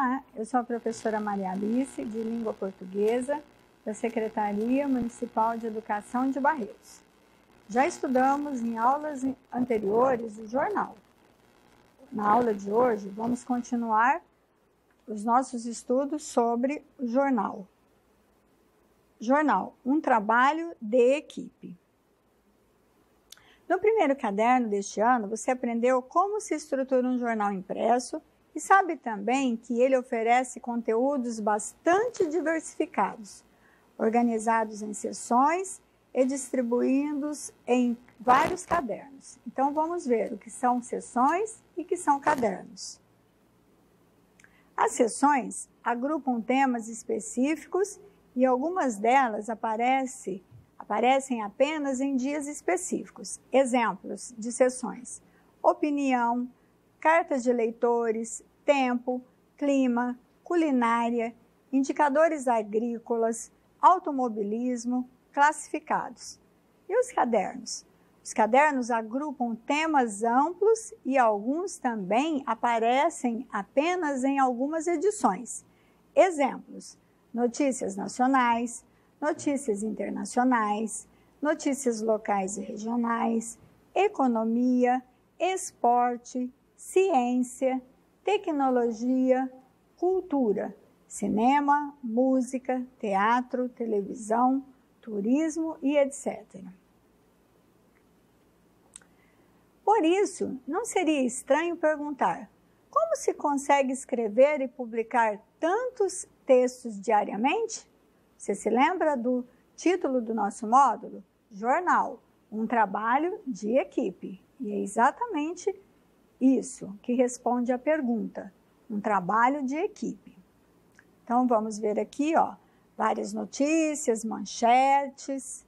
Olá, eu sou a professora Maria Alice, de Língua Portuguesa, da Secretaria Municipal de Educação de Barreiros. Já estudamos em aulas anteriores o jornal. Na aula de hoje, vamos continuar os nossos estudos sobre o jornal. Jornal, um trabalho de equipe. No primeiro caderno deste ano, você aprendeu como se estrutura um jornal impresso e sabe também que ele oferece conteúdos bastante diversificados, organizados em seções e distribuídos em vários cadernos. Então, vamos ver o que são seções e o que são cadernos. As seções agrupam temas específicos e algumas delas aparecem apenas em dias específicos. Exemplos de seções: opinião, cartas de leitores, tempo, clima, culinária, indicadores agrícolas, automobilismo, classificados. E os cadernos? Os cadernos agrupam temas amplos e alguns também aparecem apenas em algumas edições. Exemplos: notícias nacionais, notícias internacionais, notícias locais e regionais, economia, esporte, ciência, tecnologia, cultura, cinema, música, teatro, televisão, turismo e etc. Por isso, não seria estranho perguntar: como se consegue escrever e publicar tantos textos diariamente? Você se lembra do título do nosso módulo? Jornal, um trabalho de equipe. E é exatamente isso que responde à pergunta, um trabalho de equipe. Então, vamos ver aqui, ó, várias notícias, manchetes.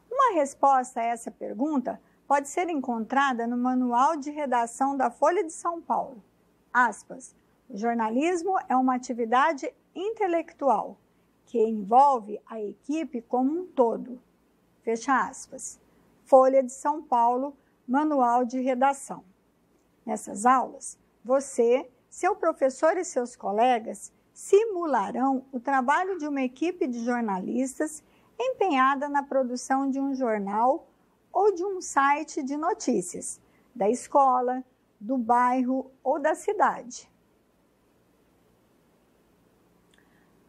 Uma resposta a essa pergunta pode ser encontrada no Manual de Redação da Folha de São Paulo. Aspas, o jornalismo é uma atividade intelectual que envolve a equipe como um todo. Fecha aspas. Folha de São Paulo, Manual de Redação. Nessas aulas, você, seu professor e seus colegas simularão o trabalho de uma equipe de jornalistas empenhada na produção de um jornal ou de um site de notícias, da escola, do bairro ou da cidade.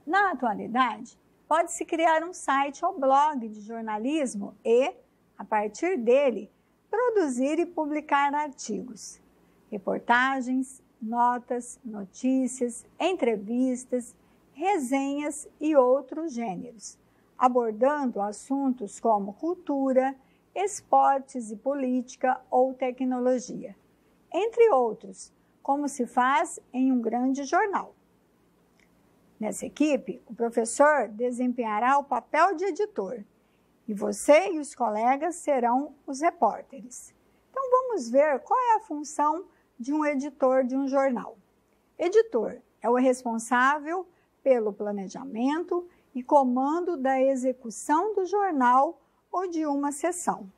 Na atualidade, pode-se criar um site ou blog de jornalismo e, a partir dele, produzir e publicar artigos, reportagens, notas, notícias, entrevistas, resenhas e outros gêneros, abordando assuntos como cultura, esportes e política ou tecnologia, entre outros, como se faz em um grande jornal. Nessa equipe, o professor desempenhará o papel de editor e você e os colegas serão os repórteres. Então, vamos ver qual é a função de um editor de um jornal. Editor é o responsável pelo planejamento e comando da execução do jornal ou de uma seção.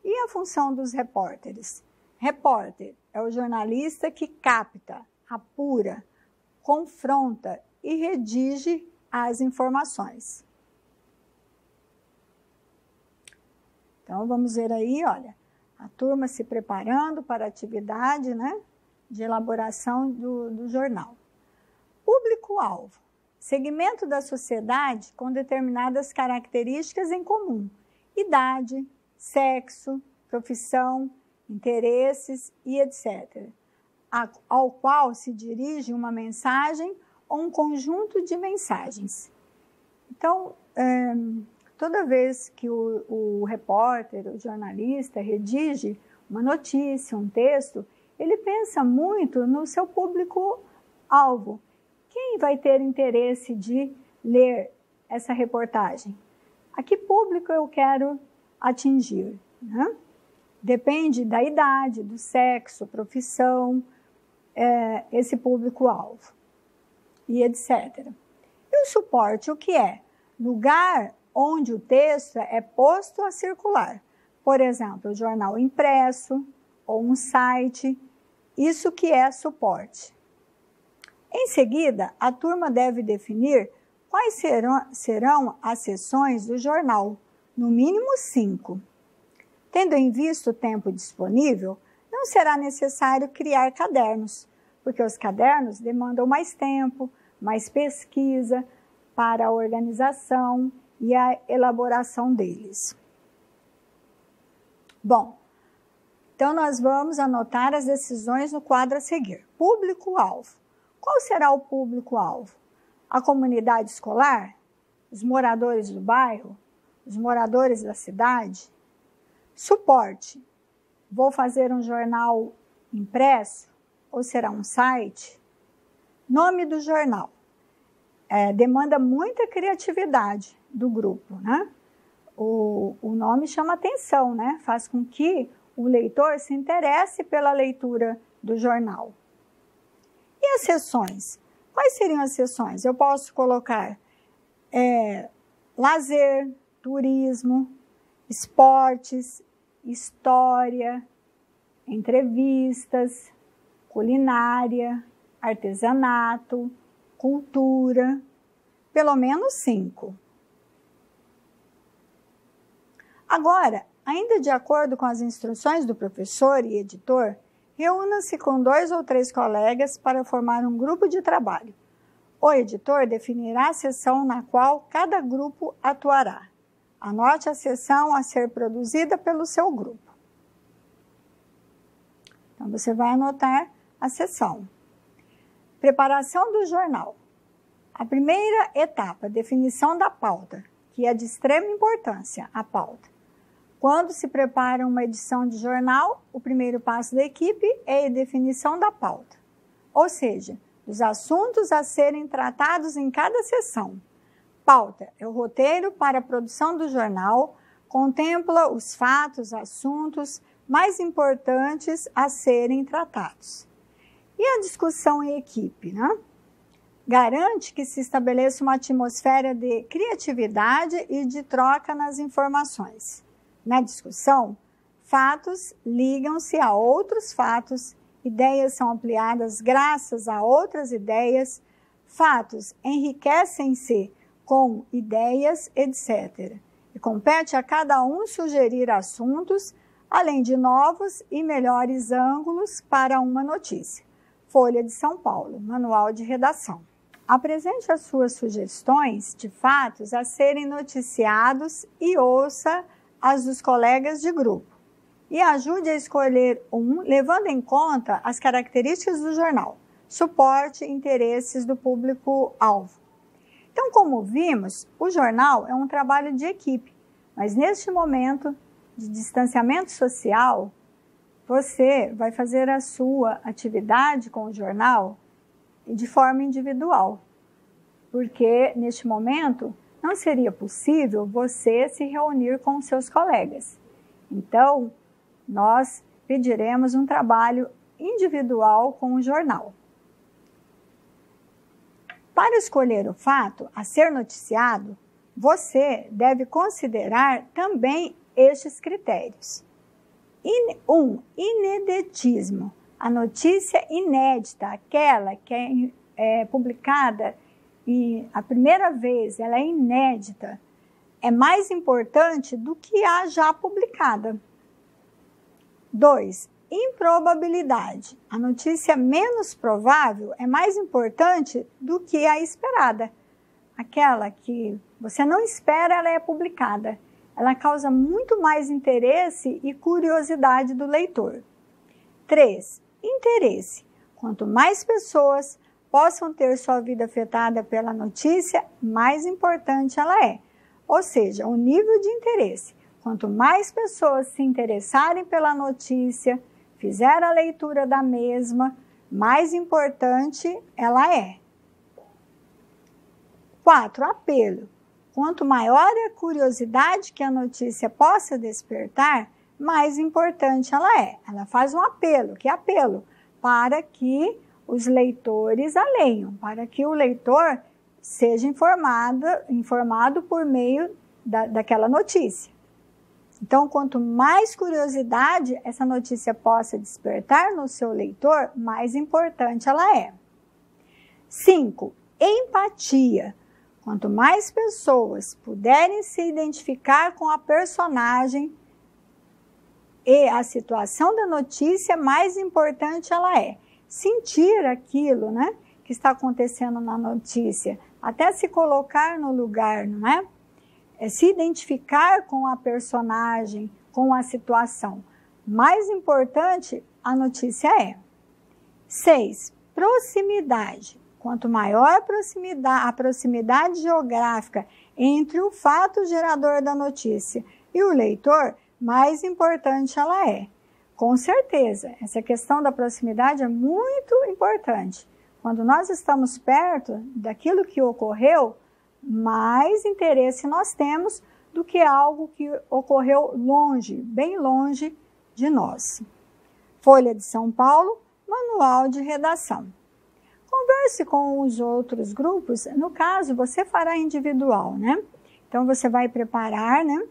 E a função dos repórteres? Repórter é o jornalista que capta, apura, confronta e redige as informações. Então, vamos ver aí, olha, a turma se preparando para a atividade, né, de elaboração do jornal. Público-alvo, segmento da sociedade com determinadas características em comum, idade, sexo, profissão, interesses e etc., ao qual se dirige uma mensagem ou um conjunto de mensagens. Então, toda vez que o repórter, o jornalista, redige uma notícia, um texto, ele pensa muito no seu público-alvo. Quem vai ter interesse de ler essa reportagem? A que público eu quero atingir? Né? Depende da idade, do sexo, profissão, esse público-alvo e etc. E o suporte, o que é? Lugar onde o texto é posto a circular. Por exemplo, o jornal impresso ou um site, isso que é suporte. Em seguida, a turma deve definir quais serão as seções do jornal, no mínimo 5. Tendo em vista o tempo disponível, não será necessário criar cadernos, porque os cadernos demandam mais tempo, mais pesquisa para a organização e a elaboração deles. Bom, então nós vamos anotar as decisões no quadro a seguir. Público-alvo. Qual será o público-alvo? A comunidade escolar? Os moradores do bairro? Os moradores da cidade? Suporte. Vou fazer um jornal impresso ou será um site? Nome do jornal. Demanda muita criatividade do grupo, né? O nome chama atenção, né? Faz com que o leitor se interesse pela leitura do jornal. E as seções? Quais seriam as seções? Eu posso colocar lazer, turismo, esportes, história, entrevistas, culinária, artesanato, cultura, pelo menos 5. Agora, ainda de acordo com as instruções do professor e editor, reúna-se com 2 ou 3 colegas para formar um grupo de trabalho. O editor definirá a seção na qual cada grupo atuará. Anote a seção a ser produzida pelo seu grupo. Então, você vai anotar a seção. Preparação do jornal. A primeira etapa, definição da pauta, que é de extrema importância, a pauta. Quando se prepara uma edição de jornal, o primeiro passo da equipe é a definição da pauta, ou seja, dos assuntos a serem tratados em cada sessão. Pauta é o roteiro para a produção do jornal, contempla os fatos, assuntos mais importantes a serem tratados. E a discussão em equipe, né? Garante que se estabeleça uma atmosfera de criatividade e de troca nas informações. Na discussão, fatos ligam-se a outros fatos, ideias são ampliadas graças a outras ideias, fatos enriquecem-se com ideias, etc. E compete a cada um sugerir assuntos, além de novos e melhores ângulos para uma notícia. Folha de São Paulo, Manual de Redação. Apresente as suas sugestões de fatos a serem noticiados e ouça as dos colegas de grupo. E ajude a escolher um, levando em conta as características do jornal, suporte e interesses do público-alvo. Então, como vimos, o jornal é um trabalho de equipe, mas neste momento de distanciamento social, você vai fazer a sua atividade com o jornal de forma individual, porque neste momento não seria possível você se reunir com os seus colegas. Então, nós pediremos um trabalho individual com o jornal. Para escolher o fato a ser noticiado, você deve considerar também estes critérios. 1. Inedetismo. A notícia inédita, aquela que é publicada e a primeira vez, ela é inédita, é mais importante do que a já publicada. 2. Improbabilidade. A notícia menos provável é mais importante do que a esperada. Aquela que você não espera, ela é publicada. Ela causa muito mais interesse e curiosidade do leitor. 3. Interesse. Quanto mais pessoas possam ter sua vida afetada pela notícia, mais importante ela é. Ou seja, o nível de interesse. Quanto mais pessoas se interessarem pela notícia, fizer a leitura da mesma, mais importante ela é. 4. Apelo. Quanto maior a curiosidade que a notícia possa despertar, mais importante ela é. Ela faz um apelo. Que apelo? Para que os leitores a leiam, para que o leitor seja informado por meio daquela notícia. Então, quanto mais curiosidade essa notícia possa despertar no seu leitor, mais importante ela é. 5. Empatia. Quanto mais pessoas puderem se identificar com a personagem e a situação da notícia, mais importante ela é. Sentir aquilo, né, que está acontecendo na notícia, até se colocar no lugar, não é? Se identificar com a personagem, com a situação. Mais importante a notícia é. 6. Proximidade. Quanto maior a proximidade geográfica entre o fato gerador da notícia e o leitor, mais importante ela é. Com certeza, essa questão da proximidade é muito importante. Quando nós estamos perto daquilo que ocorreu, mais interesse nós temos do que algo que ocorreu longe, bem longe de nós. Folha de São Paulo, Manual de Redação. Converse com os outros grupos, no caso, você fará individual, né? Então, você vai preparar, né,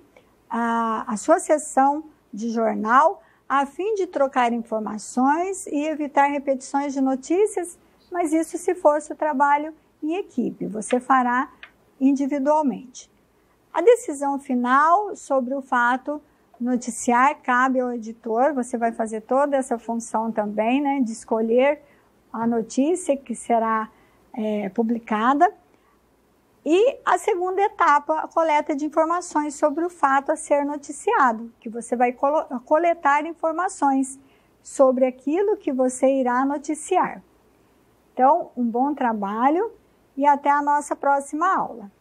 a sua sessão de jornal a fim de trocar informações e evitar repetições de notícias, mas isso se fosse o trabalho em equipe, você fará individualmente. A decisão final sobre o fato noticiar cabe ao editor, você vai fazer toda essa função também, né, de escolher a notícia que será publicada. E a segunda etapa, a coleta de informações sobre o fato a ser noticiado, que você vai coletar informações sobre aquilo que você irá noticiar. Então, um bom trabalho e até a nossa próxima aula.